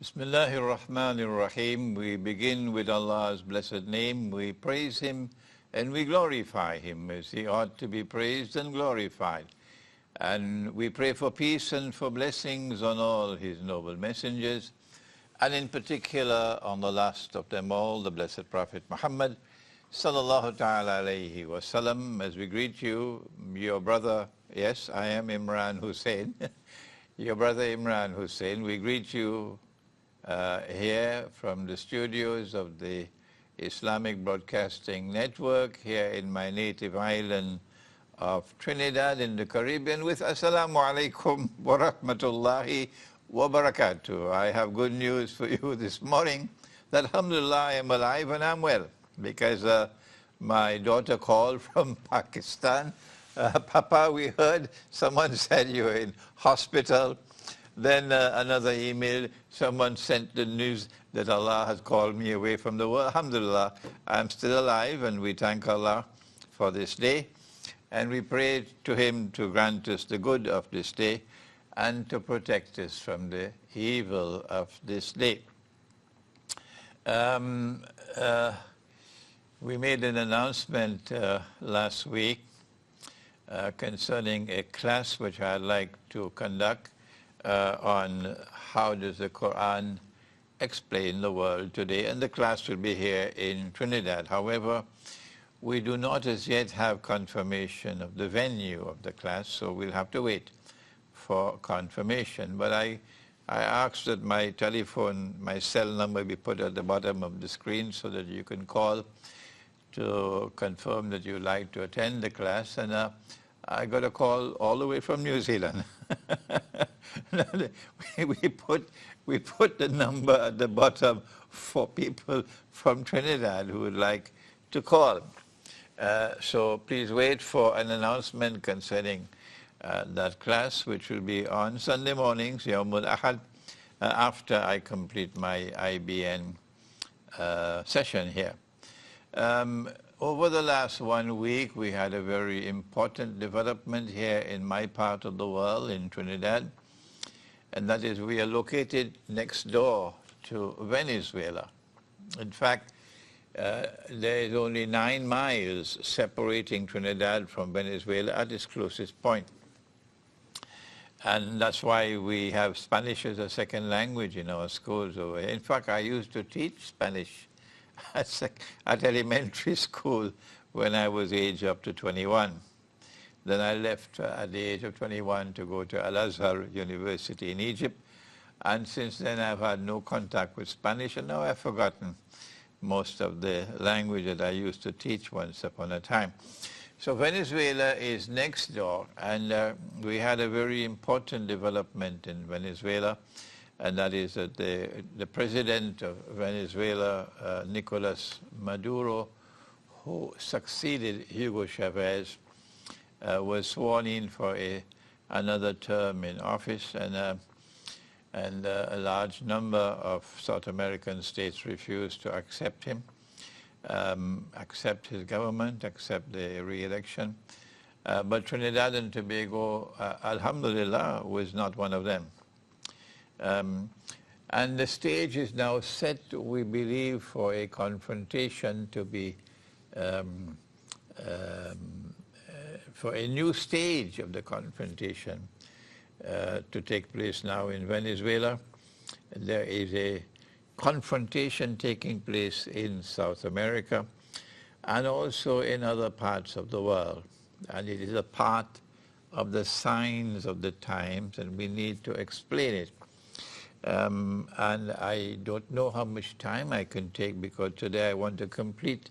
Bismillahir Rahmanir Rahim. We begin with Allah's blessed name. We praise Him and we glorify Him as He ought to be praised and glorified. And we pray for peace and for blessings on all His noble messengers, and in particular on the last of them all, the blessed Prophet Muhammad sallallahu ta'ala alayhi wa sallam. As we greet you, your brother, yes, I am Imran Hosein, your brother Imran Hosein. We greet you here from the studios of the Islamic Broadcasting Network here in my native island of Trinidad in the Caribbean with Assalamu alaikum wa rahmatullahi wa barakatuh. I have good news for you this morning that alhamdulillah I am alive and I'm well, because my daughter called from Pakistan. Papa, we heard someone said you were in hospital. Then another email, someone sent the news that Allah has called me away from the world. Alhamdulillah, I'm still alive, and we thank Allah for this day. And we pray to Him to grant us the good of this day and to protect us from the evil of this day. We made an announcement last week concerning a class which I'd like to conduct on how does the Quran explain the world today, and the class will be here in Trinidad. However, we do not as yet have confirmation of the venue of the class, so we'll have to wait for confirmation. But I asked that my telephone, my cell number be put at the bottom of the screen so that you can call to confirm that you'd like to attend the class. And I got a call all the way from New Zealand. we put the number at the bottom for people from Trinidad who would like to call. So please wait for an announcement concerning that class, which will be on Sunday mornings, Yawmul Ahad, after I complete my IBN session here. Over the last 1 week, we had a very important development here in my part of the world, in Trinidad, and that is we are located next door to Venezuela. In fact, there is only 9 miles separating Trinidad from Venezuela at its closest point. And that's why we have Spanish as a second language in our schools over here. In fact, I used to teach Spanish at elementary school when I was age up to 21. Then I left at the age of 21 to go to Al-Azhar University in Egypt. And since then I've had no contact with Spanish, and now I've forgotten most of the language that I used to teach once upon a time. So Venezuela is next door, and we had a very important development in Venezuela, and that is that the president of Venezuela, Nicolas Maduro, who succeeded Hugo Chavez, was sworn in for another term in office, and a large number of South American states refused to accept him, accept his government, accept the re-election. But Trinidad and Tobago, alhamdulillah, was not one of them. And the stage is now set, we believe, for a confrontation to be, for a new stage of the confrontation to take place now in Venezuela. There is a confrontation taking place in South America and also in other parts of the world. And it is a part of the signs of the times, and we need to explain it. And I don't know how much time I can take, because today I want to complete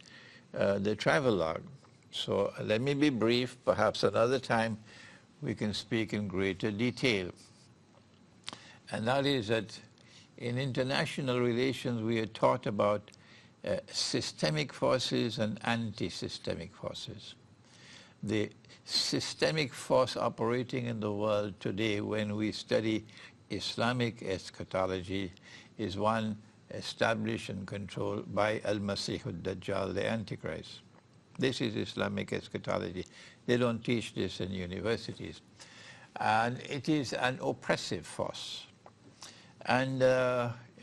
the travelogue. So let me be brief. Perhaps another time we can speak in greater detail. And that is that in international relations we are taught about systemic forces and anti-systemic forces. The systemic force operating in the world today, when we study Islamic eschatology, is one established and controlled by Al-Masih al-Dajjal, the Antichrist. This is Islamic eschatology. They don't teach this in universities. And it is an oppressive force. And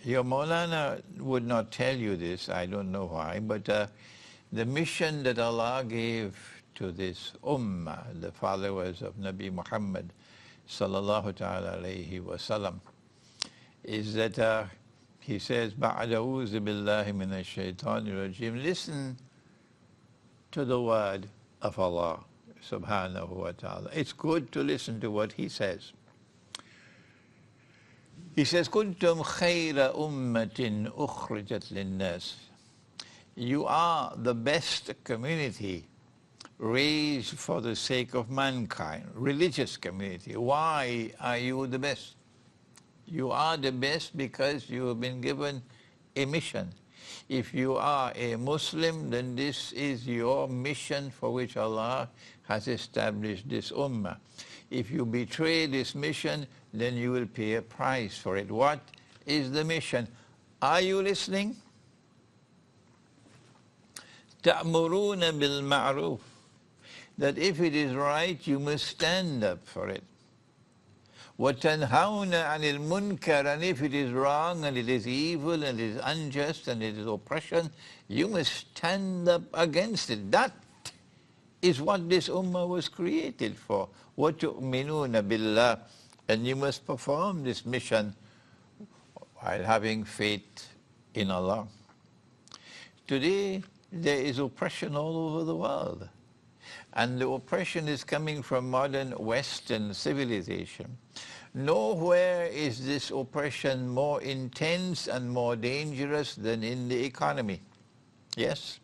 Your Maulana would not tell you this, I don't know why, but the mission that Allah gave to this ummah, the followers of Nabi Muhammad sallallahu ta'ala alayhi wa sallam, is that he says, Ba'ada'uzu billahi minash shaitanir rajim. Listen to the word of Allah subhanahu wa ta'ala. It's good to listen to what he says. He says, Kuntum khayra ummatin ukhrijat linnas. You are the best community raised for the sake of mankind, religious community. Why are you the best? You are the best because you have been given a mission. If you are a Muslim, then this is your mission for which Allah has established this ummah. If you betray this mission, then you will pay a price for it. What is the mission? Are you listening? تَأْمُرُونَ بِالْمَعْرُوفِ. That if it is right, you must stand up for it. وَتَنْهَوْنَ عَنِ الْمُنْكَرِ. And if it is wrong and it is evil and it is unjust and it is oppression, you must stand up against it. That is what this ummah was created for. وَتُؤْمِنُونَ بِاللَّهِ. And you must perform this mission while having faith in Allah. Today, there is oppression all over the world. And the oppression is coming from modern Western civilization. Nowhere is this oppression more intense and more dangerous than in the economy. Yes,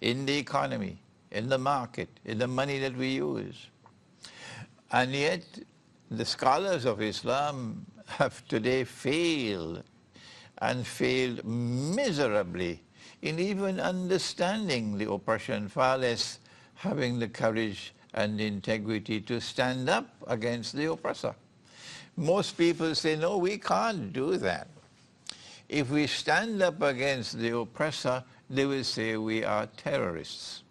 in the economy, in the market, in the money that we use. And yet, the scholars of Islam have today failed, and failed miserably, in even understanding the oppression, far less having the courage and the integrity to stand up against the oppressor. Most people say, no, we can't do that. If we stand up against the oppressor, they will say we are terrorists.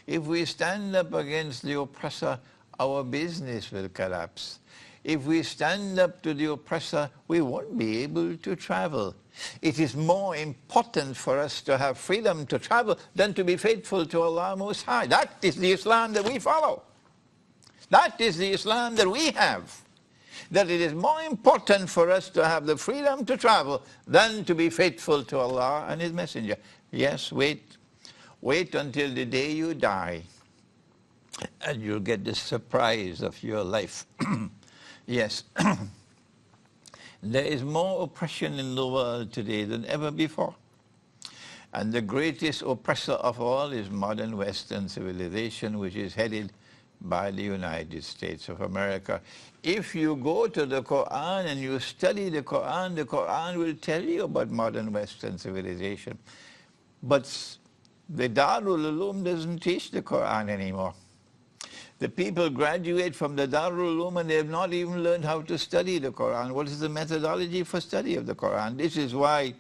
If we stand up against the oppressor, our business will collapse. If we stand up to the oppressor, we won't be able to travel. It is more important for us to have freedom to travel than to be faithful to Allah Most High. That is the Islam that we follow. That is the Islam that we have. That it is more important for us to have the freedom to travel than to be faithful to Allah and His Messenger. Yes, wait. Wait until the day you die, and you'll get the surprise of your life. Yes. There is more oppression in the world today than ever before. And the greatest oppressor of all is modern Western civilization, which is headed by the United States of America. If you go to the Quran and you study the Quran will tell you about modern Western civilization. But the Darul Uloom doesn't teach the Quran anymore. The people graduate from the Darul Uloom and they have not even learned how to study the Quran. What is the methodology for study of the Quran? This is why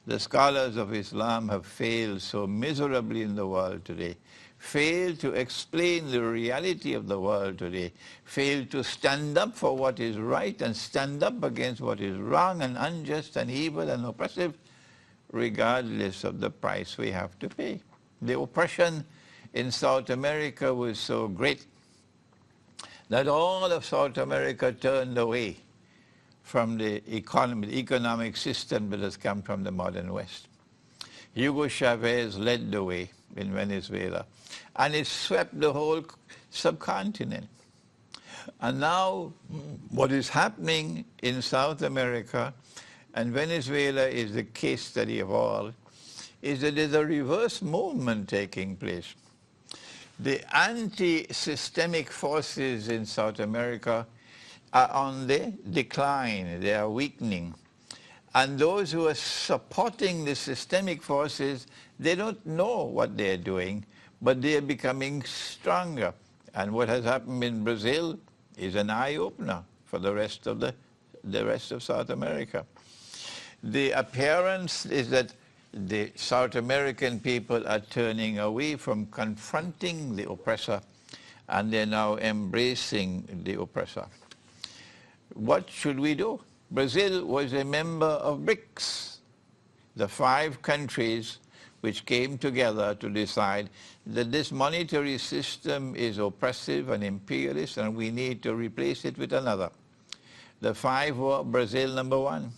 the scholars of Islam have failed so miserably in the world today, failed to explain the reality of the world today, failed to stand up for what is right and stand up against what is wrong and unjust and evil and oppressive, regardless of the price we have to pay. The oppression in South America was so great that all of South America turned away from the economic system that has come from the modern West. Hugo Chavez led the way in Venezuela, and it swept the whole subcontinent. And now what is happening in South America, and Venezuela is the case study of all, is that there's a reverse movement taking place. The anti-systemic forces in South America are on the decline, they are weakening. And those who are supporting the systemic forces, they don't know what they're doing, but they're becoming stronger. And what has happened in Brazil is an eye-opener for the rest of South America. The appearance is that the South American people are turning away from confronting the oppressor, and they're now embracing the oppressor. What should we do? Brazil was a member of BRICS, the 5 countries which came together to decide that this monetary system is oppressive and imperialist and we need to replace it with another. The 5 were Brazil number 1,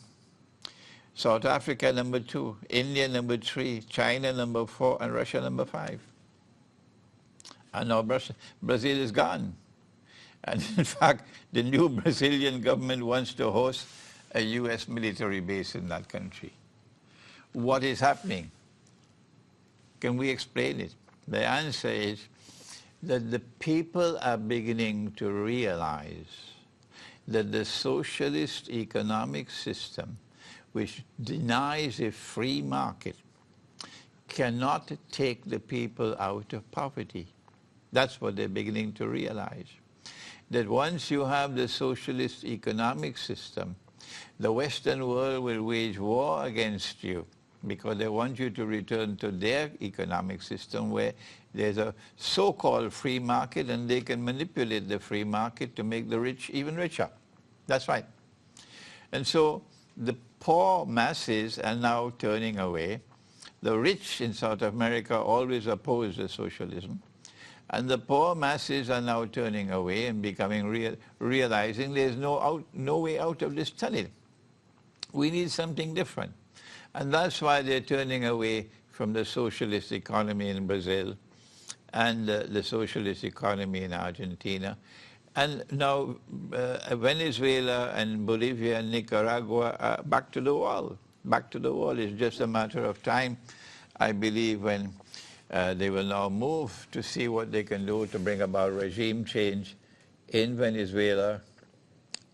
South Africa number 2, India number 3, China number 4, and Russia number 5. And now Brazil is gone. And in fact, the new Brazilian government wants to host a U.S. military base in that country. What is happening? Can we explain it? The answer is that the people are beginning to realize that the socialist economic system, which denies a free market, cannot take the people out of poverty. That's what they're beginning to realize. That once you have the socialist economic system, the Western world will wage war against you because they want you to return to their economic system where there's a so-called free market and they can manipulate the free market to make the rich even richer. That's right. And so the poor masses are now turning away. The rich in South America always opposed the socialism. And the poor masses are now turning away and becoming realizing there's no way out of this tunnel. We need something different. And that's why they're turning away from the socialist economy in Brazil and the socialist economy in Argentina. And now Venezuela and Bolivia and Nicaragua are back to the wall. Back to the wall. It's just a matter of time, I believe, when they will now move to see what they can do to bring about regime change in Venezuela,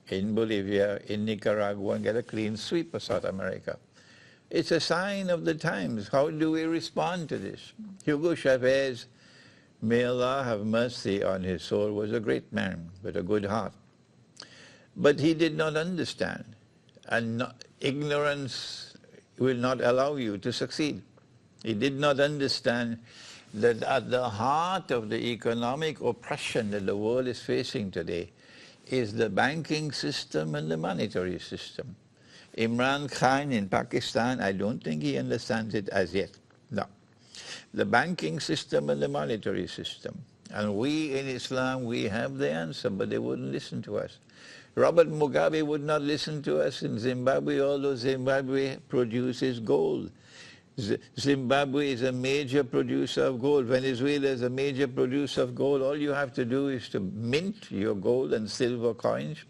in Bolivia, in Nicaragua, and get a clean sweep of South America. It's a sign of the times. How do we respond to this? Hugo Chavez, may Allah have mercy on his soul, was a great man with a good heart. But he did not understand, and ignorance will not allow you to succeed. He did not understand that at the heart of the economic oppression that the world is facing today is the banking system and the monetary system. Imran Khan in Pakistan, I don't think he understands it as yet. No. The banking system and the monetary system. And we in Islam, we have the answer, but they wouldn't listen to us. Robert Mugabe would not listen to us in Zimbabwe, although Zimbabwe produces gold. Zimbabwe is a major producer of gold. Venezuela is a major producer of gold. All you have to do is to mint your gold and silver coins,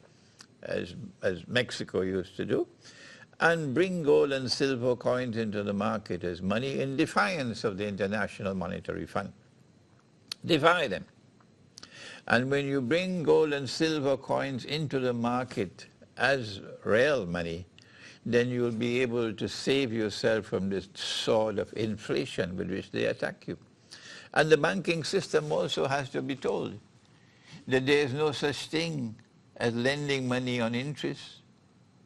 as Mexico used to do, and bring gold and silver coins into the market as money in defiance of the International Monetary Fund. Defy them. And when you bring gold and silver coins into the market as real money, then you'll be able to save yourself from this sword of inflation with which they attack you. And the banking system also has to be told that there is no such thing as lending money on interest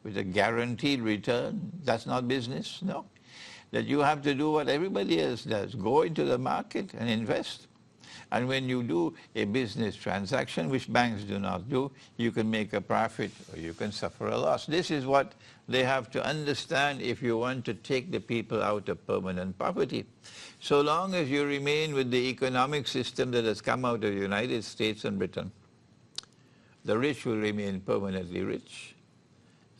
with a guaranteed return. That's not business, no. That you have to do what everybody else does, go into the market and invest. And when you do a business transaction, which banks do not do, you can make a profit or you can suffer a loss. This is what they have to understand if you want to take the people out of permanent poverty. So long as you remain with the economic system that has come out of the United States and Britain, the rich will remain permanently rich,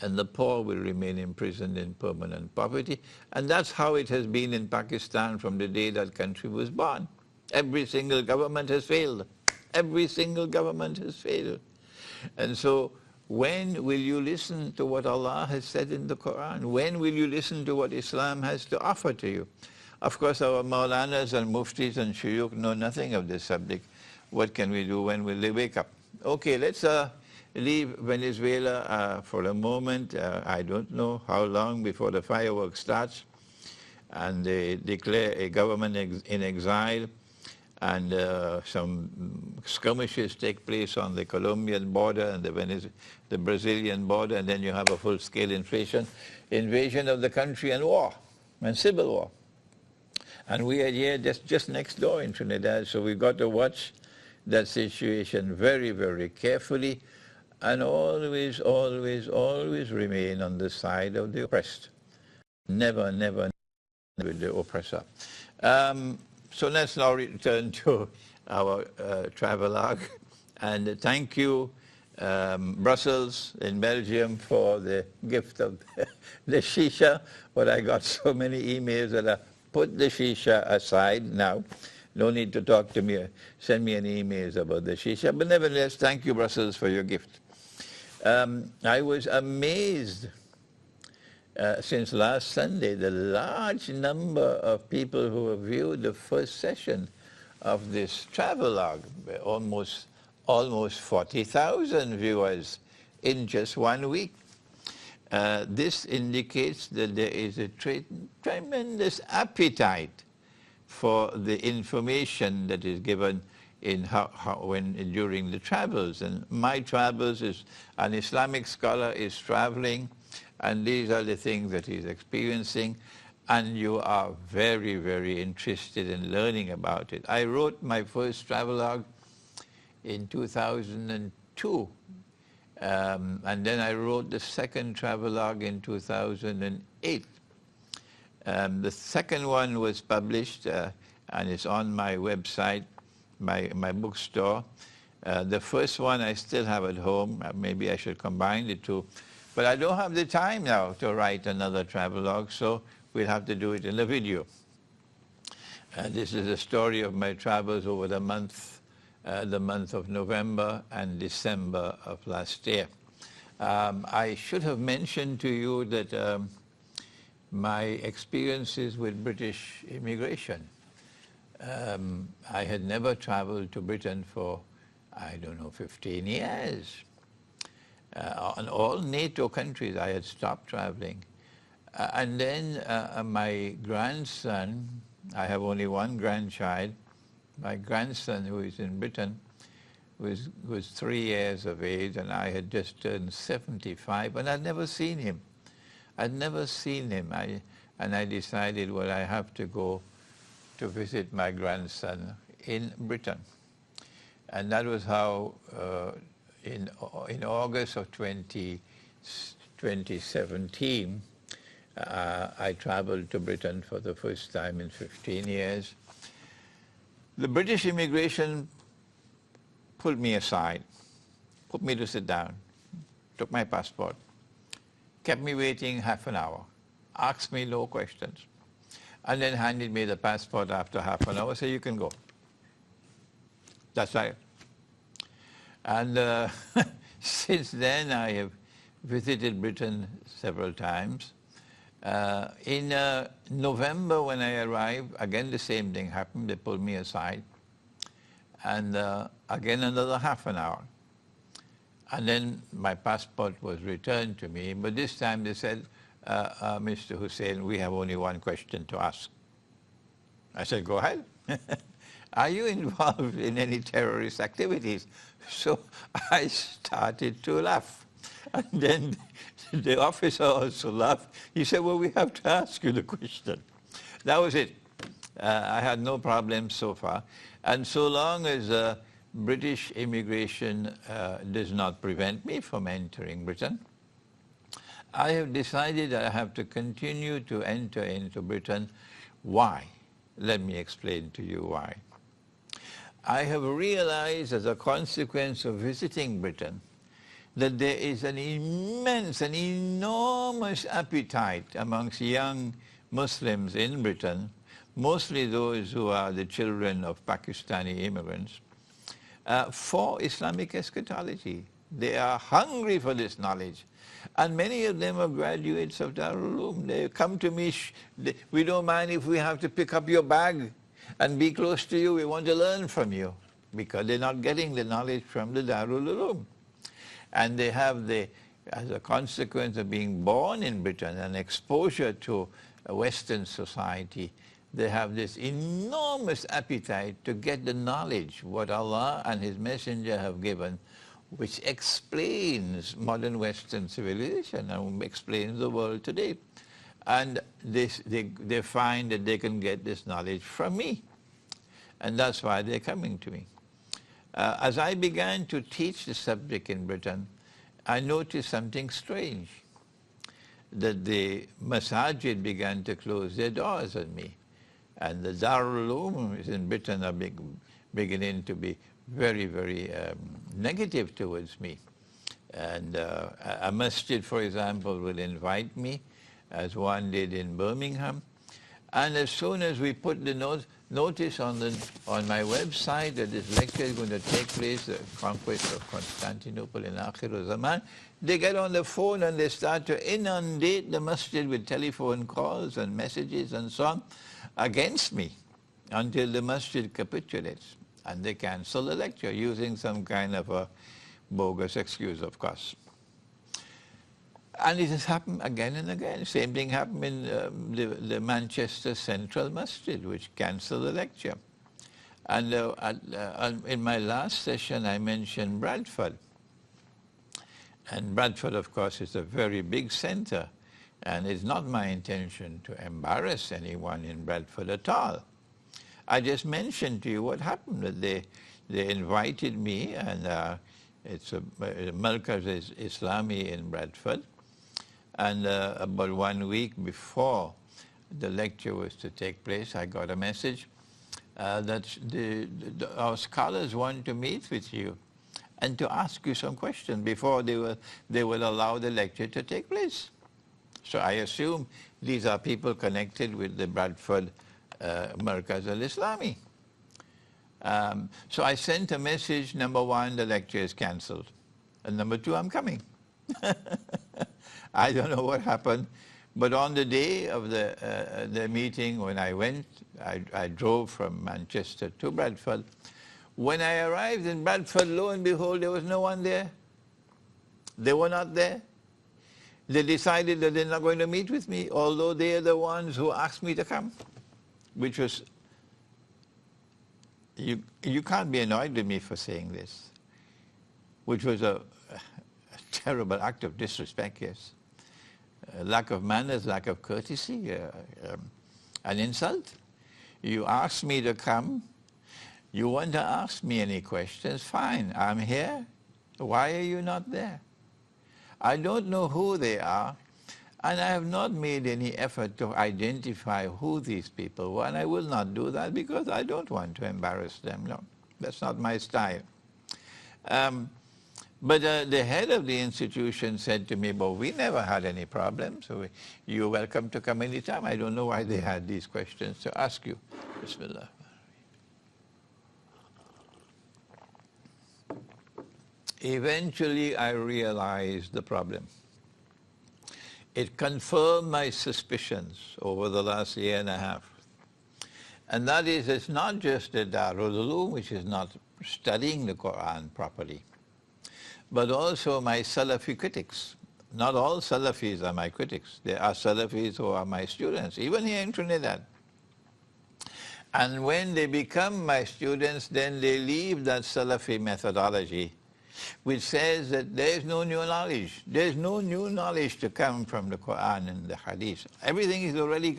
and the poor will remain imprisoned in permanent poverty. And that's how it has been in Pakistan from the day that country was born. Every single government has failed. Every single government has failed. And so when will you listen to what Allah has said in the Quran? When will you listen to what Islam has to offer to you? Of course, our Maulanas and Muftis and Shuyukh know nothing of this subject. What can we do? When will they wake up? Okay, let's leave Venezuela for a moment. I don't know how long before the fireworks starts. And they declare a government in exile. And some skirmishes take place on the Colombian border and the Brazilian border, and then you have a full-scale invasion of the country and war, and civil war. And we are here just next door in Trinidad, so we've got to watch that situation very, very carefully. and always, always, always remain on the side of the oppressed. Never, never with the oppressor. So let's now return to our travelogue. And thank you, Brussels in Belgium, for the gift of the shisha. But I got so many emails that I put the shisha aside now. No need to talk to me, send me any emails about the shisha. But nevertheless, thank you, Brussels, for your gift. I was amazed since last Sunday, the large number of people who have viewed the first session of this travelogue, almost 40,000 viewers in just 1 week. This indicates that there is a tremendous appetite for the information that is given in during the travels. And my travels is an Islamic scholar is traveling, and these are the things that he's experiencing, and you are very, very interested in learning about it. I wrote my first travelogue in 2002, and then I wrote the second travelogue in 2008. The second one was published, and it's on my website, my bookstore. The first one I still have at home. Maybe I should combine the two. But I don't have the time now to write another travelogue, so we'll have to do it in a video. This is the story of my travels over the month of November and December of last year. I should have mentioned to you that my experiences with British immigration. I had never traveled to Britain for, I don't know, 15 years. On all NATO countries, I had stopped traveling. And then my grandson, I have only one grandchild, my grandson, who is in Britain, was 3 years of age, and I had just turned 75, and I'd never seen him. I'd never seen him. And I decided, well, I have to go to visit my grandson in Britain. And that was how, in August of 2017, I traveled to Britain for the first time in 15 years. The British immigration pulled me aside, put me to sit down, took my passport, kept me waiting half an hour, asked me no questions, and then handed me the passport after half an hour, said, you can go. That's right. And since then, I have visited Britain several times. In November, when I arrived, again the same thing happened. They pulled me aside. And again, another half an hour. And then my passport was returned to me. But this time they said, Mr. Hosein, we have only one question to ask. I said, go ahead. Are you involved in any terrorist activities? So I started to laugh. And then the officer also laughed. He said, well, we have to ask you the question. That was it. I had no problem so far. And so long as British immigration does not prevent me from entering Britain, I have decided that I have to continue to enter into Britain. Why? Let me explain to you why. I have realized as a consequence of visiting Britain that there is an immense, an enormous appetite amongst young Muslims in Britain, mostly those who are the children of Pakistani immigrants, for Islamic eschatology. They are hungry for this knowledge. And many of them are graduates of Darul Uloom. They come to me, we don't mind if we have to pick up your bag and be close to you. We want to learn from you, because they're not getting the knowledge from the Darul Uloom. And they have as a consequence of being born in Britain and exposure to a Western society, they have this enormous appetite to get the knowledge, what Allah and His Messenger have given, which explains modern Western civilization and explains the world today. And they find that they can get this knowledge from me. And that's why they're coming to me. As I began to teach the subject in Britain, I noticed something strange, that the masajid began to close their doors on me. And the Darul Uloom in Britain are beginning to be very, very negative towards me. And a masjid, for example, will invite me, as one did in Birmingham. And as soon as we put the notice on my website that this lecture is going to take place, the conquest of Constantinople in Akhir Zaman, they get on the phone and they start to inundate the masjid with telephone calls and messages and so on against me until the masjid capitulates. And they cancel the lecture using some kind of a bogus excuse, of course. And it has happened again and again. Same thing happened in the Manchester Central Masjid, which cancelled the lecture. And in my last session, I mentioned Bradford. And Bradford, of course, is a very big center. And it's not my intention to embarrass anyone in Bradford at all. I just mentioned to you what happened, that they invited me, and it's a Markaz Islami in Bradford. And about 1 week before the lecture was to take place, I got a message that our scholars want to meet with you and to ask you some questions before they will allow the lecture to take place. So I assume these are people connected with the Bradford Markaz al-Islami. So I sent a message, number one, the lecture is cancelled. And number two, I'm coming. I don't know what happened, but on the day of the meeting, when I went, I drove from Manchester to Bradford. When I arrived in Bradford, lo and behold, there was no one there. They were not there. They decided that they're not going to meet with me, although they are the ones who asked me to come, which was, you can't be annoyed with me for saying this, which was a terrible act of disrespect, yes. Lack of manners, lack of courtesy, an insult. You asked me to come. You want to ask me any questions? Fine, I'm here. Why are you not there? I don't know who they are, and I have not made any effort to identify who these people were, and I will not do that because I don't want to embarrass them. No, that's not my style. But the head of the institution said to me, well, we never had any problems, so you're welcome to come anytime. I don't know why they had these questions to ask you. Bismillah. Eventually, I realized the problem. It confirmed my suspicions over the last year and a half. And that is, it's not just the Darul Uloom, which is not studying the Quran properly, but also my Salafi critics. Not all Salafis are my critics. There are Salafis who are my students, even here in Trinidad. And when they become my students, then they leave that Salafi methodology, which says that there is no new knowledge. There is no new knowledge to come from the Quran and the Hadith. Everything is already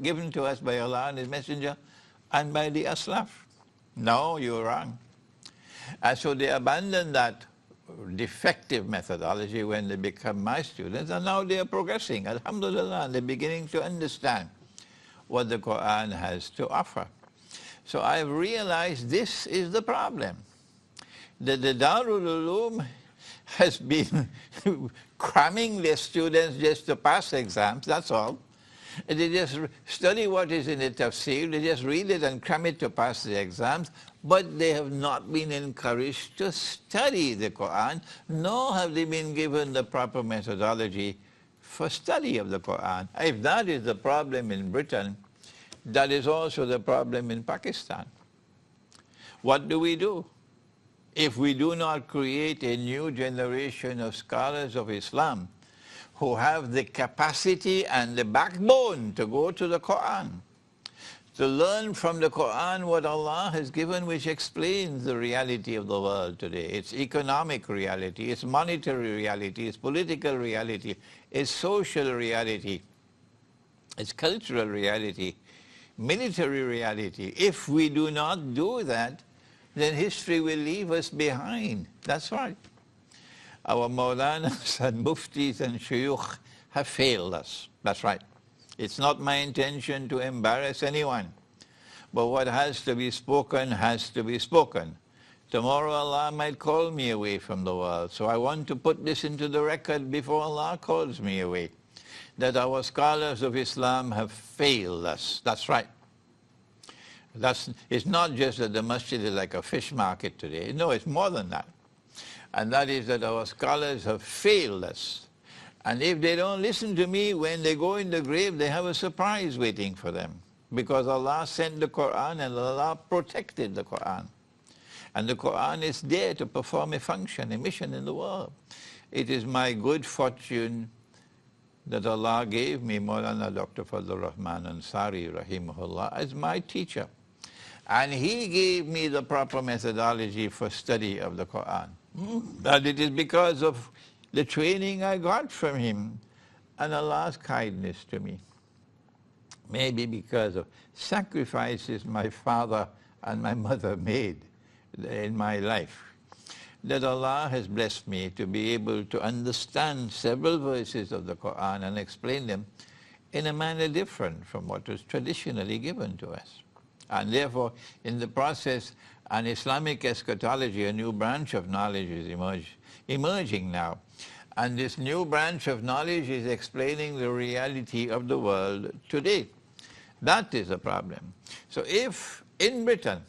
given to us by Allah and His Messenger and by the Aslaf. No, you're wrong. And so they abandon that defective methodology when they become my students, and now they are progressing, alhamdulillah, and they're beginning to understand what the Quran has to offer. So I've realized this is the problem, that the Darul Uloom has been cramming their students just to pass exams, that's all. They just study what is in the tafsir, they just read it and cram it to pass the exams, but they have not been encouraged to study the Quran, nor have they been given the proper methodology for study of the Quran. If that is the problem in Britain, that is also the problem in Pakistan. What do we do? If we do not create a new generation of scholars of Islam who have the capacity and the backbone to go to the Quran, to learn from the Quran what Allah has given, which explains the reality of the world today. Its economic reality, its monetary reality, its political reality, its social reality, its cultural reality, military reality. If we do not do that, then history will leave us behind. That's right. our Maulanas and Muftis and Shuyukh have failed us. That's right. It's not my intention to embarrass anyone. But what has to be spoken has to be spoken. Tomorrow Allah might call me away from the world. So I want to put this into the record before Allah calls me away, that our scholars of Islam have failed us. That's right. It's not just that the masjid is like a fish market today. No, it's more than that. And that is that our scholars have failed us. And if they don't listen to me, when they go in the grave, they have a surprise waiting for them. Because Allah sent the Quran and Allah protected the Quran. And the Quran is there to perform a function, a mission in the world. It is my good fortune that Allah gave me Maulana Dr. Fadlur Rahman Ansari, rahimahullah, as my teacher. And he gave me the proper methodology for study of the Quran. And it is because of the training I got from him and Allah's kindness to me. Maybe because of sacrifices my father and my mother made in my life, that Allah has blessed me to be able to understand several verses of the Quran and explain them in a manner different from what was traditionally given to us. And therefore, in the process, an Islamic eschatology, a new branch of knowledge is emerging now. And this new branch of knowledge is explaining the reality of the world today. That is the problem. So if in Britain,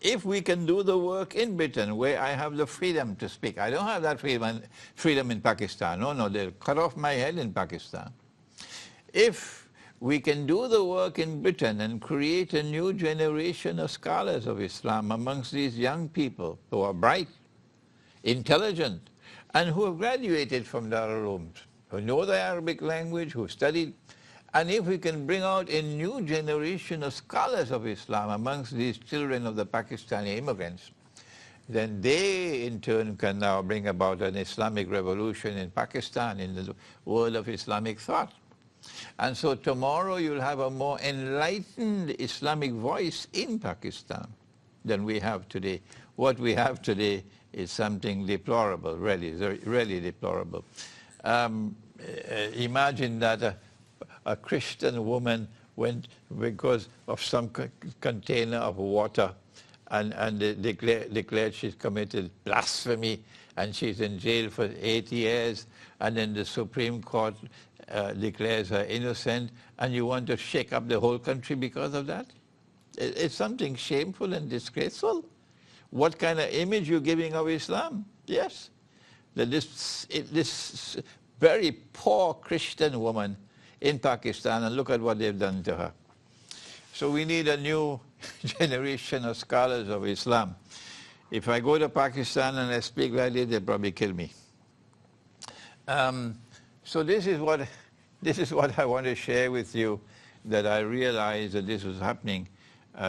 if we can do the work in Britain where I have the freedom to speak, I don't have that freedom in Pakistan. No, they'll cut off my head in Pakistan. If we can do the work in Britain and create a new generation of scholars of Islam amongst these young people who are bright, intelligent, and who have graduated from Darul Uloom, who know the Arabic language, who studied, and if we can bring out a new generation of scholars of Islam amongst these children of the Pakistani immigrants, then they in turn can now bring about an Islamic revolution in Pakistan, in the world of Islamic thought. And so tomorrow you'll have a more enlightened Islamic voice in Pakistan than we have today. What we have today is something deplorable, really deplorable. Imagine that a Christian woman went because of some container of water and declared she's committed blasphemy and she's in jail for 8 years, and then the Supreme Court declares her innocent, and you want to shake up the whole country because of that? It's something shameful and disgraceful. What kind of image you're giving of Islam? Yes. That this very poor Christian woman in Pakistan, and look at what they've done to her. So we need a new generation of scholars of Islam. If I go to Pakistan and I speak like this, they'll probably kill me. So this is what I want to share with you, that I realized that this was happening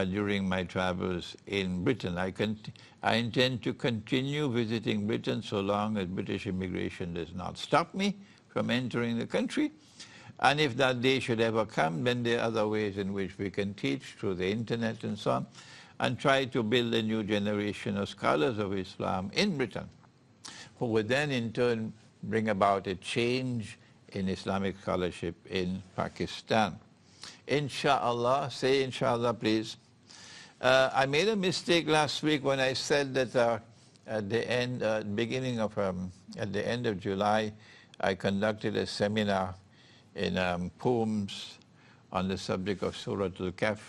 during my travels in Britain. I intend to continue visiting Britain so long as British immigration does not stop me from entering the country. And if that day should ever come, then there are other ways in which we can teach through the internet and so on, and try to build a new generation of scholars of Islam in Britain, who would then in turn bring about a change in Islamic scholarship in Pakistan. Inshallah, say inshallah please. I made a mistake last week when I said that at the end of July, I conducted a seminar in poems on the subject of Surah Al-Kahf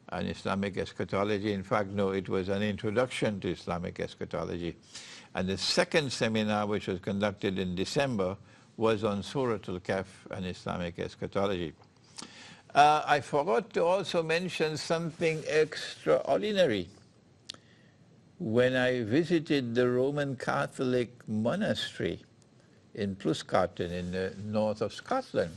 and Islamic eschatology. In fact, no, it was an introduction to Islamic eschatology. And the second seminar, which was conducted in December, was on Surah Al-Kahf and Islamic eschatology. I forgot to also mention something extraordinary. When I visited the Roman Catholic monastery in Pluscarton in the north of Scotland,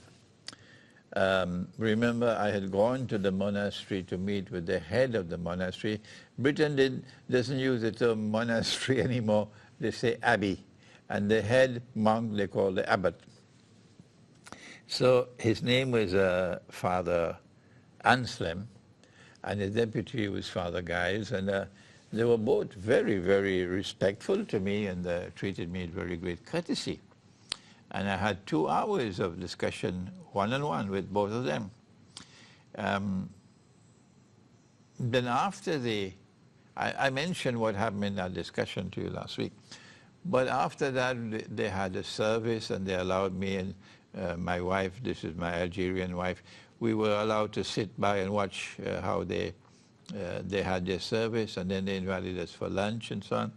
remember I had gone to the monastery to meet with the head of the monastery. Britain doesn't use the term monastery anymore, they say abbey. And the head monk they call the abbot. So his name was Father Anselm, and his deputy was Father Giles, and They were both very, very respectful to me, and treated me with very great courtesy. And I had 2 hours of discussion, one-on-one, with both of them. Then after I mentioned what happened in that discussion to you last week. But after that, they had a service, and they allowed me and my wife, this is my Algerian wife, we were allowed to sit by and watch how they had their service, and then they invited us for lunch and so on.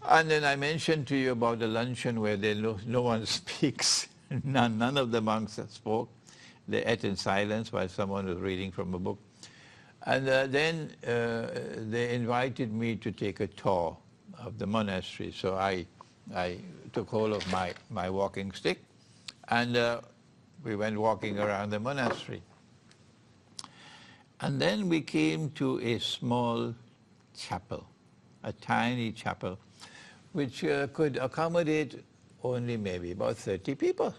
And then I mentioned to you about the luncheon where no one speaks. None of the monks spoke. They ate in silence while someone was reading from a book. And then they invited me to take a tour of the monastery. So I took hold of my walking stick, and we went walking around the monastery. And then we came to a small chapel, a tiny chapel, which could accommodate only maybe about 30 people.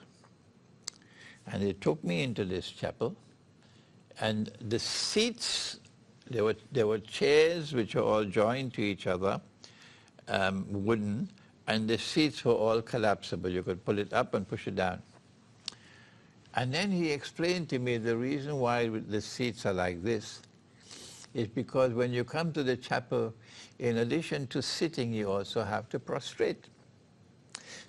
And they took me into this chapel, and the seats, there were chairs which were all joined to each other, wooden, and the seats were all collapsible. You could pull it up and push it down. And then he explained to me the reason why the seats are like this is because when you come to the chapel, in addition to sitting, you also have to prostrate.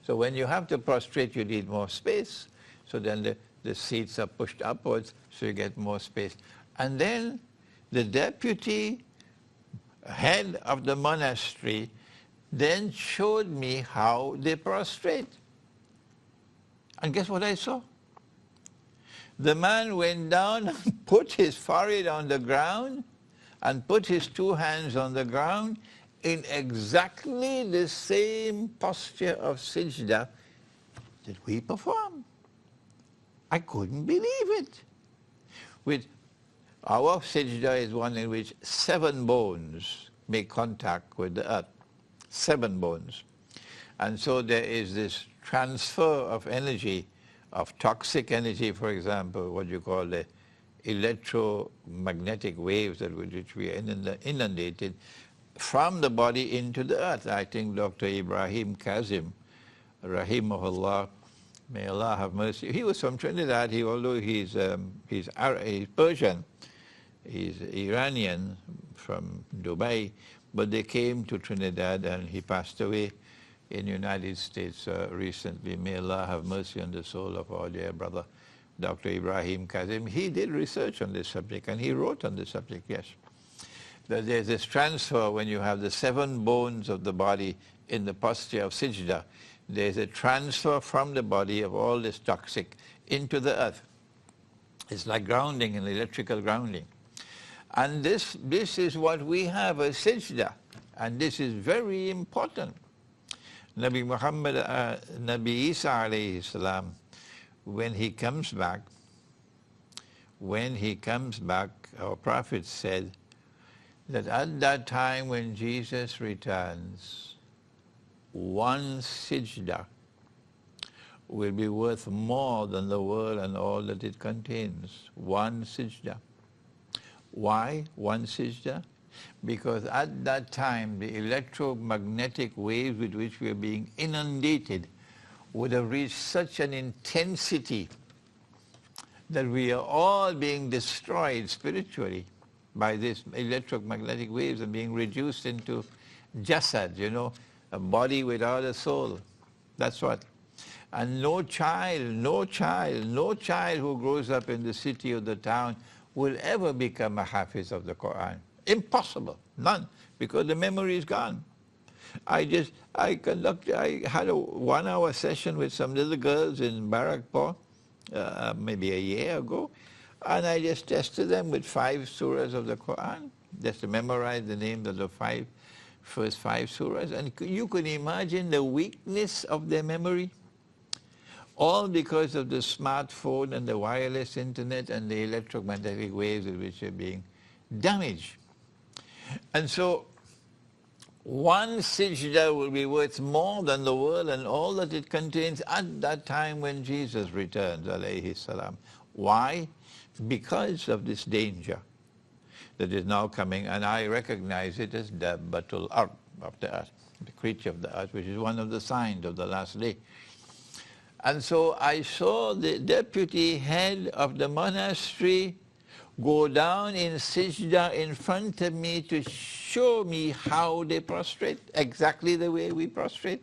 So when you have to prostrate, you need more space. So then the seats are pushed upwards, so you get more space. And then the deputy head of the monastery then showed me how they prostrate. And guess what I saw? The man went down and put his forehead on the ground and put his 2 hands on the ground in exactly the same posture of sajda that we perform. I couldn't believe it. Our sajda is one in which 7 bones make contact with the earth. 7 bones. And so there is this transfer of energy, of toxic energy, for example, what you call the electromagnetic waves with which we are inundated, from the body into the earth. I think Dr. Ibrahim Kazim, rahimahullah, may Allah have mercy. He was from Trinidad. Although he's Persian, he's Iranian from Dubai, but they came to Trinidad, and he passed away in the United States recently. May Allah have mercy on the soul of our dear brother, Dr. Ibrahim Kazim. He did research on this subject, and he wrote on this subject, yes. That there's this transfer when you have the 7 bones of the body in the posture of sajda. There's a transfer from the body of all this toxic into the earth. It's like grounding, an electrical grounding. And this is what we have as sajda. And this is very important. Nabi Muhammad, Nabi Isa alayhi salam, when he comes back, our prophet said that at that time when Jesus returns, 1 sajda will be worth more than the world and all that it contains. 1 sajda. Why 1 sajda? Because at that time, the electromagnetic waves with which we are being inundated would have reached such an intensity that we are all being destroyed spiritually by these electromagnetic waves and being reduced into jasad, a body without a soul. That's what. And no child who grows up in the city or the town will ever become a hafiz of the Quran. Impossible. None. Because the memory is gone. I had a 1-hour session with some little girls in Barakpur, maybe a year ago, and I just tested them with 5 surahs of the Quran, just to memorize the names of the first 5 surahs, and you can imagine the weakness of their memory, all because of the smartphone and the wireless internet and the electromagnetic waves in which are being damaged. And so 1 sajda will be worth more than the world and all that it contains at that time when Jesus returns, alayhi salam. Why? Because of this danger. that is now coming, and I recognize it as Dabbatul Ard, of the earth, the creature of the earth, which is one of the signs of the last day. And so I saw the deputy head of the monastery go down in sijda in front of me to show me how they prostrate, exactly the way we prostrate.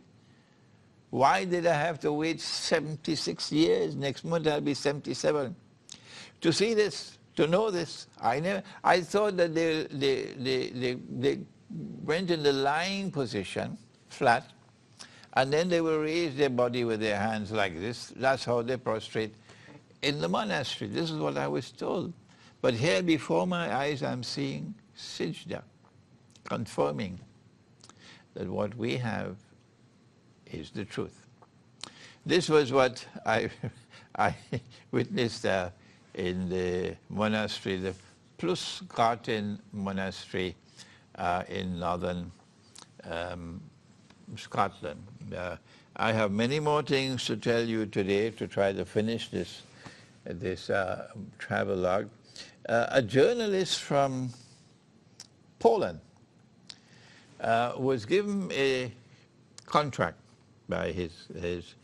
Why did I have to wait 76 years? Next month I'll be 77. To see this, to know this. I thought that they went in the lying position, flat, and then they will raise their body with their hands like this. That's how they prostrate in the monastery. This is what I was told. But here before my eyes I'm seeing sijda, confirming that what we have is the truth. This was what I witnessed in the monastery, the Plusgarten monastery in northern Scotland. I have many more things to tell you today to try to finish this travelogue. A journalist from Poland was given a contract by his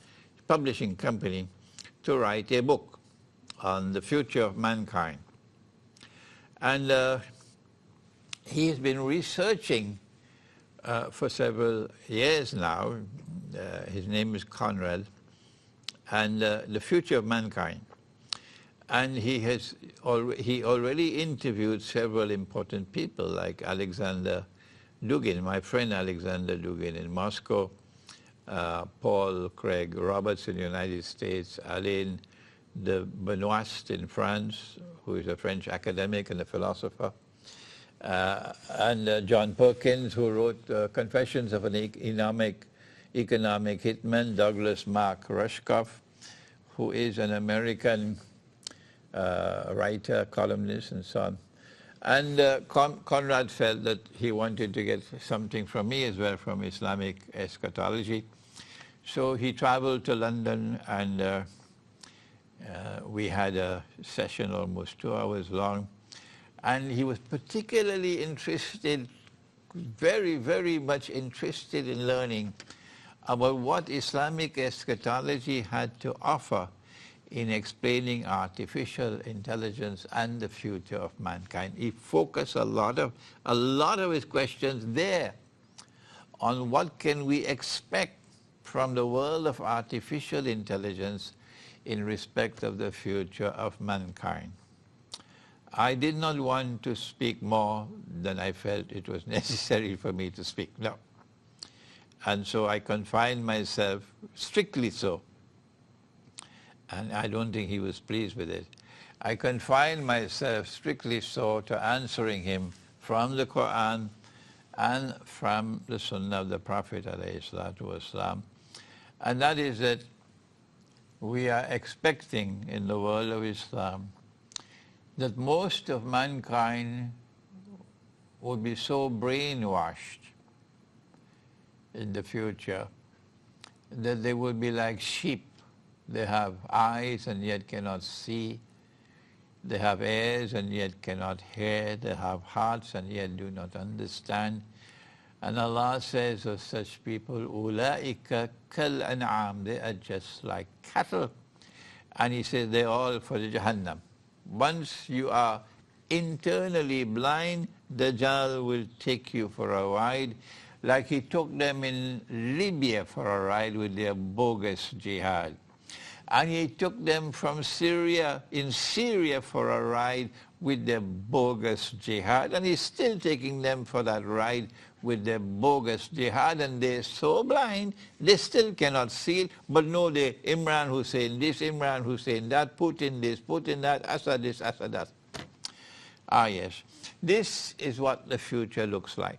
publishing company to write a book on the future of mankind. And he has been researching for several years now. His name is Conrad, and the future of mankind. And he already interviewed several important people like Alexander Dugin, my friend Alexander Dugin in Moscow, Paul Craig Roberts in the United States, Alain de Benoist in France, who is a French academic and a philosopher, and John Perkins, who wrote Confessions of an Economic Hitman, Douglas Mark Rushkoff, who is an American writer, columnist, and so on. And Conrad felt that he wanted to get something from me as well, from Islamic eschatology. So he traveled to London, and we had a session almost 2 hours long. And he was particularly interested, very, very much interested in learning about what Islamic eschatology had to offer in explaining artificial intelligence and the future of mankind. He focused a lot of his questions there on what can we expect from the world of artificial intelligence in respect of the future of mankind. I did not want to speak more than I felt it was necessary for me to speak, no. And so I confined myself, strictly so, and I don't think he was pleased with it. I confined myself strictly so to answering him from the Quran and from the Sunnah of the Prophet ﷺ. And that is that we are expecting in the world of Islam that most of mankind would be so brainwashed in the future that they would be like sheep. They have eyes and yet cannot see. They have ears and yet cannot hear. They have hearts and yet do not understand. And Allah says of such people, "Ulaika kal an'am," they are just like cattle. And He says they're all for the Jahannam. Once you are internally blind, Dajjal will take you for a ride, like he took them in Libya for a ride with their bogus jihad. And he took them from Syria, in Syria for a ride with their bogus jihad. And he's still taking them for that ride with their bogus jihad. And they're so blind, they still cannot see it. But no, they Imran Hosein this, Imran Hosein that, Putin this, Putin that, Assad this, Assad that. Ah, yes. This is what the future looks like.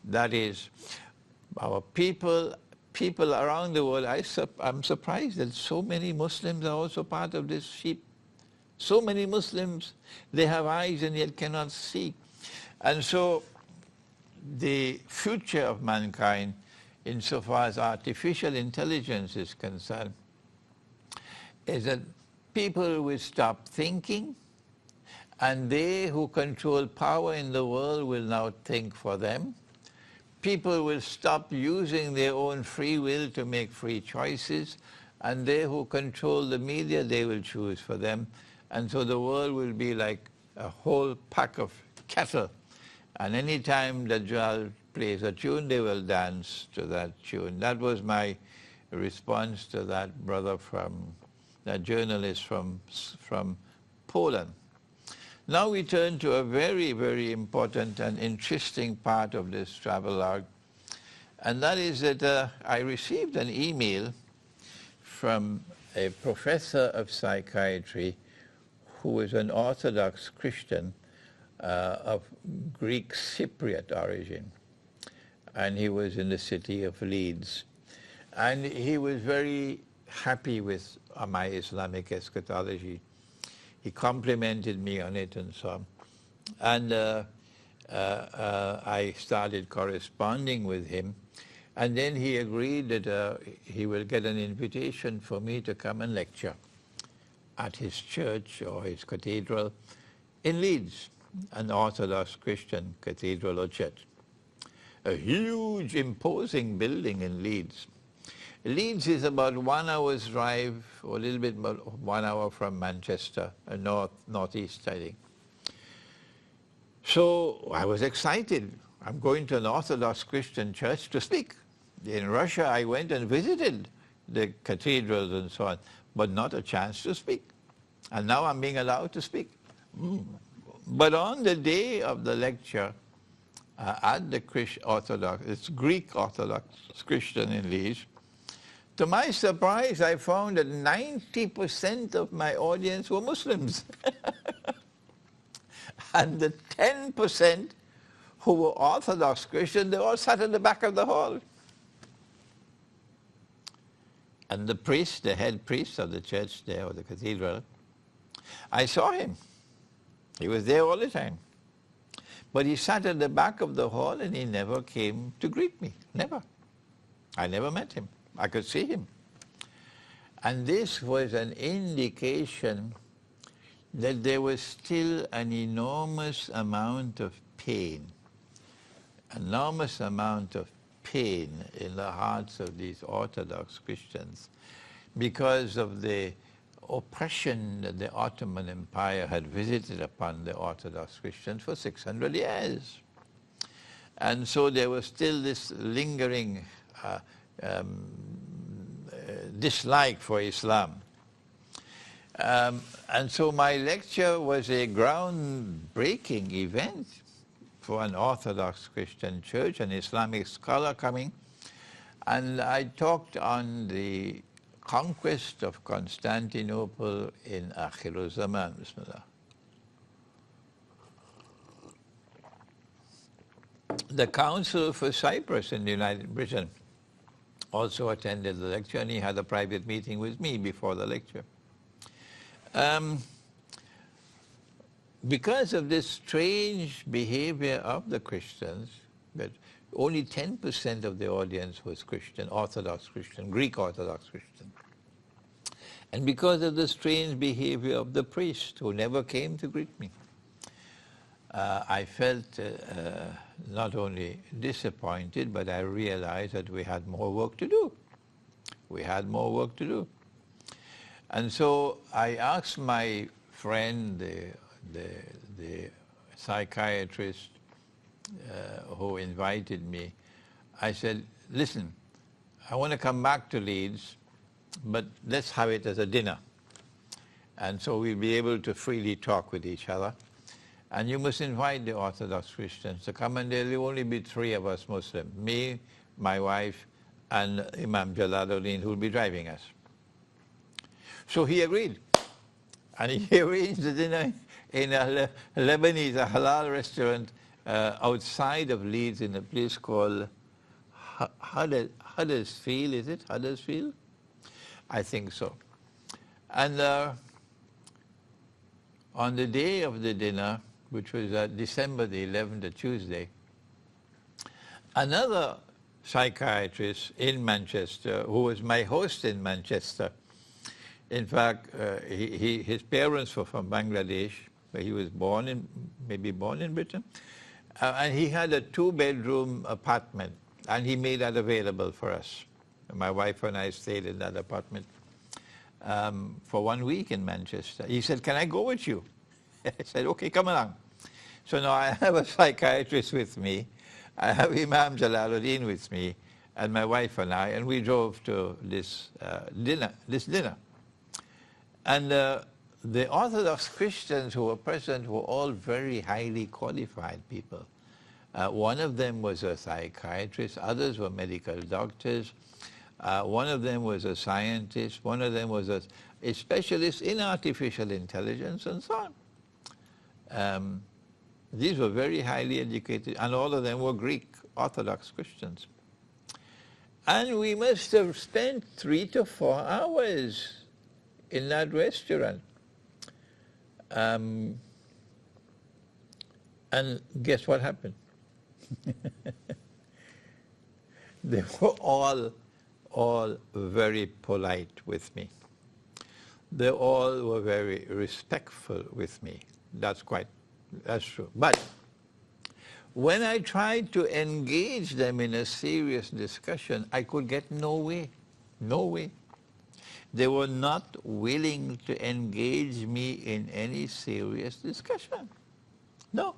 That is, our people around the world. I'm surprised that so many Muslims are also part of this sheep. So many Muslims, they have eyes and yet cannot see. And so the future of mankind, insofar as artificial intelligence is concerned, is that people will stop thinking and they who control power in the world will now think for them. People will stop using their own free will to make free choices, and they who control the media, they will choose for them. And so the world will be like a whole pack of cattle. And any time Dajjal plays a tune, they will dance to that tune. That was my response to that brother that journalist from Poland. Now we turn to a very, very important and interesting part of this travelogue, and that is that I received an email from a professor of psychiatry who is an Orthodox Christian of Greek Cypriot origin, and he was in the city of Leeds. And he was very happy with my Islamic eschatology. He complimented me on it and so on. And I started corresponding with him. And then he agreed that he will get an invitation for me to come and lecture at his church or his cathedral in Leeds, an Orthodox Christian cathedral or church. A huge, imposing building in Leeds. Leeds is about 1 hour's drive, or a little bit more, 1 hour from Manchester, northeast, I think. So I was excited. I'm going to an Orthodox Christian church to speak. In Russia, I went and visited the cathedrals and so on, but not a chance to speak. And now I'm being allowed to speak. But on the day of the lecture, at the it's Greek Orthodox Christian in Leeds, to my surprise, I found that 90% of my audience were Muslims. And the 10% who were Orthodox Christian, they all sat at the back of the hall. And the priest, the head priest of the church there, or the cathedral, I saw him. He was there all the time. But he sat at the back of the hall and he never came to greet me. Never. I never met him. I could see him. And this was an indication that there was still an enormous amount of pain, enormous amount of pain in the hearts of these Orthodox Christians because of the oppression that the Ottoman Empire had visited upon the Orthodox Christians for 600 years. And so there was still this lingering dislike for Islam. And so my lecture was a groundbreaking event for an Orthodox Christian church, an Islamic scholar coming. And I talked on the conquest of Constantinople in Akhir Zaman. Bismillah. The Council for Cyprus in the United Britain also attended the lecture, and he had a private meeting with me before the lecture. Because of this strange behavior of the Christians, that only 10% of the audience was Christian, Orthodox Christian, Greek Orthodox Christian. And because of the strange behavior of the priest who never came to greet me, I felt not only disappointed, but I realized that we had more work to do. We had more work to do. And so I asked my friend, the psychiatrist who invited me, I said, listen, I want to come back to Leeds, but let's have it as a dinner. And so we'll be able to freely talk with each other. And you must invite the Orthodox Christians to come, and there will only be 3 of us Muslims, me, my wife, and Imam Jalaluddin, who will be driving us. So he agreed. And he arranged the dinner in a Lebanese, a halal restaurant outside of Leeds in a place called Huddersfield, is it? Huddersfield? I think so. And on the day of the dinner, which was December the 11th, a Tuesday, another psychiatrist in Manchester, who was my host in Manchester, in fact, his parents were from Bangladesh, where he was born in, maybe born in Britain. And he had a 2-bedroom apartment, and he made that available for us. My wife and I stayed in that apartment for 1 week in Manchester. He said, "Can I go with you?" I said, "Okay, come along." So now I have a psychiatrist with me. I have Imam Jalaluddin with me, and my wife and I, and we drove to this dinner. And the Orthodox Christians who were present were all very highly qualified people. One of them was a psychiatrist, others were medical doctors, one of them was a scientist, one of them was a specialist in artificial intelligence, and so on. These were very highly educated, and all of them were Greek Orthodox Christians. And we must have spent 3 to 4 hours in that restaurant. And guess what happened? They were all very polite with me. They all were very respectful with me. That's true. But when I tried to engage them in a serious discussion, I could get no way. They were not willing to engage me in any serious discussion. No.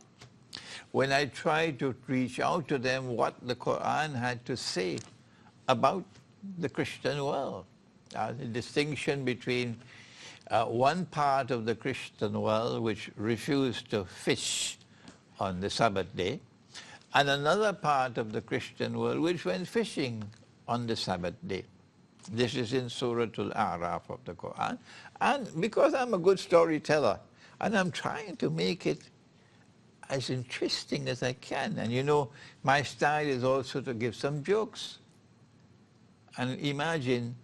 When I tried to reach out to them what the Quran had to say about the Christian world, the distinction between one part of the Christian world which refused to fish on the Sabbath day, and another part of the Christian world which went fishing on the Sabbath day. This is in Surah Al-A'raf of the Quran. And because I'm a good storyteller, and I'm trying to make it as interesting as I can, and you know, my style is also to give some jokes. And imagine,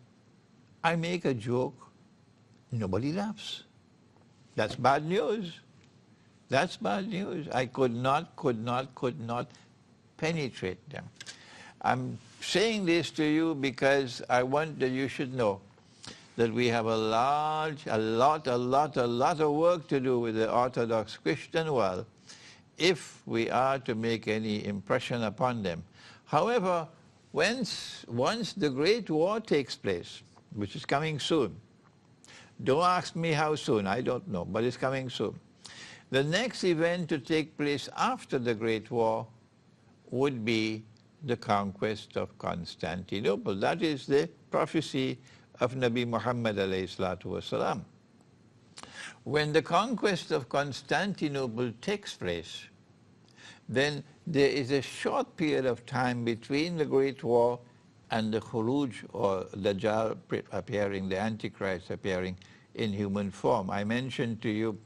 I make a joke, nobody laughs. That's bad news. That's bad news. I could not penetrate them. I'm saying this to you because I want that you should know that we have a lot of work to do with the Orthodox Christian world if we are to make any impression upon them. However, once the Great War takes place, which is coming soon, don't ask me how soon, I don't know, but it's coming soon. The next event to take place after the Great War would be the conquest of Constantinople. That is the prophecy of Nabi Muhammad alayhi salatu wasalam. When the conquest of Constantinople takes place, then there is a short period of time between the Great War and the Khuruj, or Dajjal appearing, the Antichrist appearing in human form. I mentioned to you,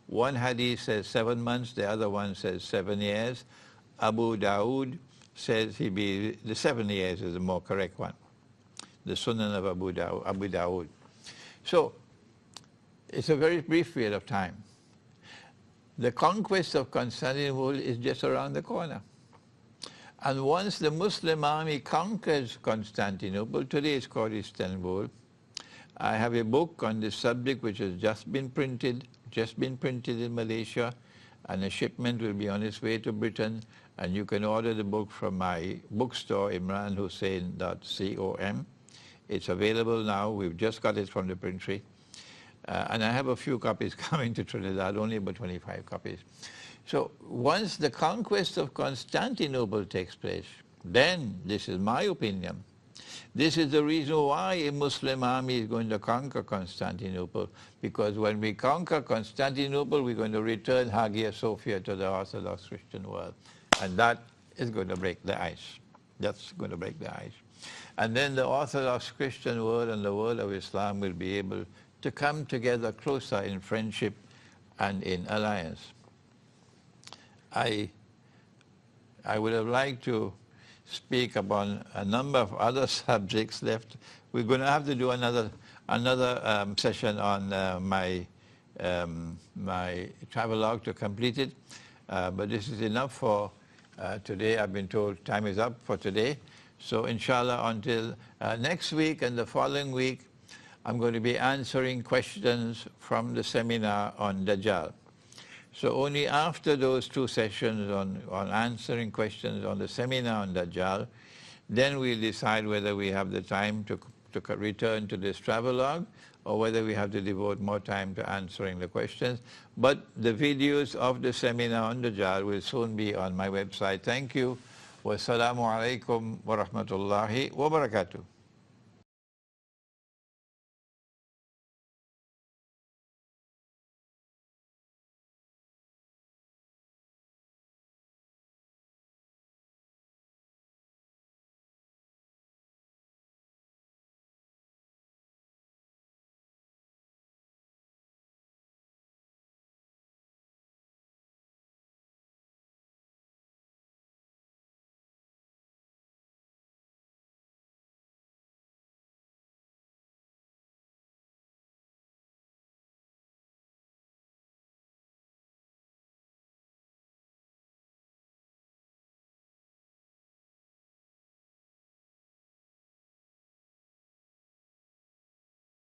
one hadith says 7 months, the other one says 7 years. Abu Dawood says the 7 years is the more correct one. The Sunan of Abu Dawood. So, it's a very brief period of time. The conquest of Constantinople is just around the corner. And once the Muslim army conquers Constantinople, today it's called Istanbul, I have a book on this subject which has just been printed in Malaysia, and a shipment will be on its way to Britain, and you can order the book from my bookstore, imranhosein.com. It's available now. We've just got it from the printery. And I have a few copies coming to Trinidad, only about 25 copies. So once the conquest of Constantinople takes place, then, this is my opinion, this is the reason why a Muslim army is going to conquer Constantinople, because when we conquer Constantinople, we're going to return Hagia Sophia to the Orthodox Christian world. And that is going to break the ice. That's going to break the ice. And then the Orthodox Christian world and the world of Islam will be able to come together closer in friendship and in alliance. I would have liked to speak upon a number of other subjects left. We're going to have to do another session on my travelogue to complete it. But this is enough for today. I've been told time is up for today. So inshallah, until next week and the following week, I'm going to be answering questions from the seminar on Dajjal. So only after those 2 sessions on answering questions on the seminar on Dajjal, then we'll decide whether we have the time to return to this travelogue or whether we have to devote more time to answering the questions. But the videos of the seminar on Dajjal will soon be on my website. Thank you. Wassalamu alaikum wa rahmatullahi wa barakatuh.